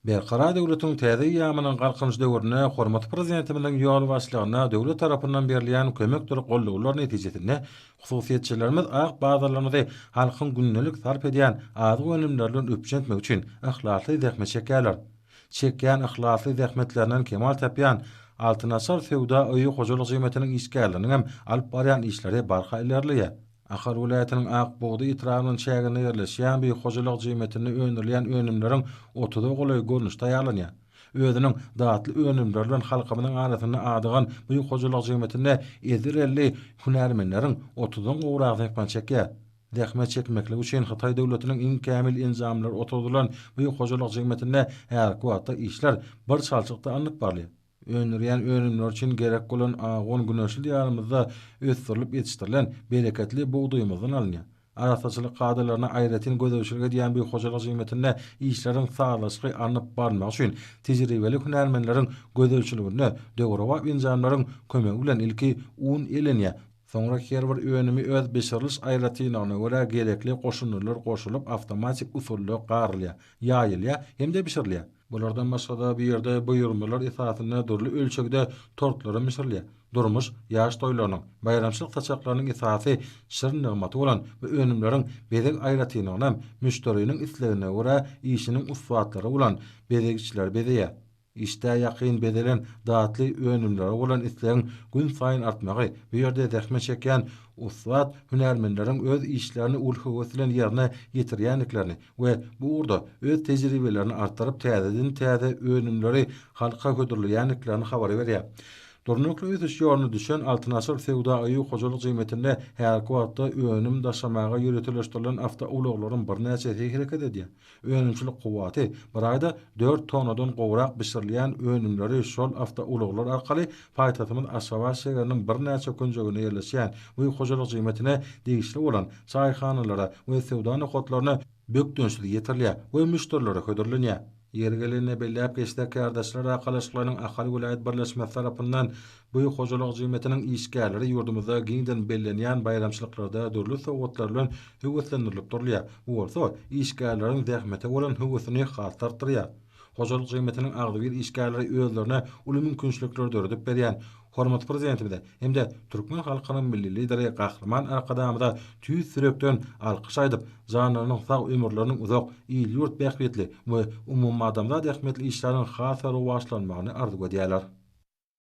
Berkara döwletiň täze ýamynyň galkynç döwrüne hormat prezidentimiň ýol başlygyna döwlet tarapyndan berilýän kömekdir golluglar netijesinde hususiyetçilerimiz ak bazarlarynda halkyň günnelik sarp edýän azyk önümlerden öpüşetmek üçin ählakly zähmet çekýärler. Çekýän ählakly zähmetlerinden kemal tapýan altynasar sewda öýü hojalyk jymetiniň işgärleriniň hem alyp barýan işleri barha ilerleýär. Ahar vilayetinin Akbuğda itirafının çägine yerleşýän bir hojalyk jymetini öňürleýän önümleriň 30 golay görnüş taýýarlanýar. Özüniň datly önümleri bilen halkymyň arasyna adygan bu hojalyk jymetinde ezirelli hünärmenleriň 30-dan gowrak zähmet çekýär. Zähmet çekmekle üçin Hatay döwletiniň iň kämil inzamlary oturdulan bu hojalyk jymetinde her wagtda işler bir çalçykda anyp barlýar. Önürýän önümler üçin gerek bolan agon güneşli ýarymyzda ösdürilip ýetişdirilen bereketli buğduyymyzdan alınýar. Arasaçylyk kadrlaryna aýratyn gözegçilik edýän bir hojalyk jymetinde işleriň saglaşy anyp barmak üçin tejribeli hünärmenleriň gözegçiligine döwrüwa injamlaryň kömegi bilen ilki un elenýär. Soňra her bir önümi öz beşerlis aýratynyna görä gerekli goşunlar goşulyp awtomatik usulda garylýar, ýaýylýar hemde bişirilýär. Bulardan başga bir ýerde buýurmalar esasyna dörli ölçekde tortlary mişirilýär. Durmuş, ýaş toýlarynyň, bayramçylyk taçaklarynyň esasy şirin nigmaty bolan we önümleriň bezek aýratynyň hem müşteriniň islegine görä işiniň uswatlary bolan bezekçiler bezeýär. İşte ýakyn bedelen datly önümleri bolan islegiň gün saýyn artmagy, bu ýerde zähmet çekýän uswat hünärmenleriň öz işlerini ulhugyslan ýerine ýetirýänliklerini we bu urda öz tejribelerini artdyryp täze önümleri halka götürilýänliklerini habar berýär. Durnuklu ötüş ýoluna düşen Altınasır sewda öýü hojalyk jymetinde her wagtda önüm daşamaga ýüretilen awtouloglaryň bir näçesi hereket edýär. Önümçilik kuwaty bir aýda 4 tonadan gowrak bişirilýän önümleri şol awtouloglar arkaly paýtatymyň aşawa şeheriniň bir näçe künjegine ýerleşýän bu hojalyk jymetine degişli bolan çaýhanalara we sewda nokatlaryna bökdünçli ýetirilýär we müşterilere hödürlenýär. Yergeline belläp geçdek kardeşler akalaşyklarynyň ahali vilayet birleşmesi tarapyndan bu hojalyk jymetiniň işgärleri ýurdumyzda giňden bellenýän bayramçylyklarda dörli sowgatlar bilen höwetlendirilip durulýar. Bu bolsa işgärleriň zähmete bolan höwetini hasartyrýar. Hojalyk jymetiniň agdy bir işgärleri özlerine uly mümkinçilikler döredip berýän hormat prezidentimize hemde türkmen halkynyň milli lideri Gahrman Arkadamyda tüýüz sürekden alkyş aýdyp, janynyň sag ömürleriniň uzak, iýil ýurt bähbetli we umum adamda zähmetli işleriň hasar başlanmagyny arzu edýärler.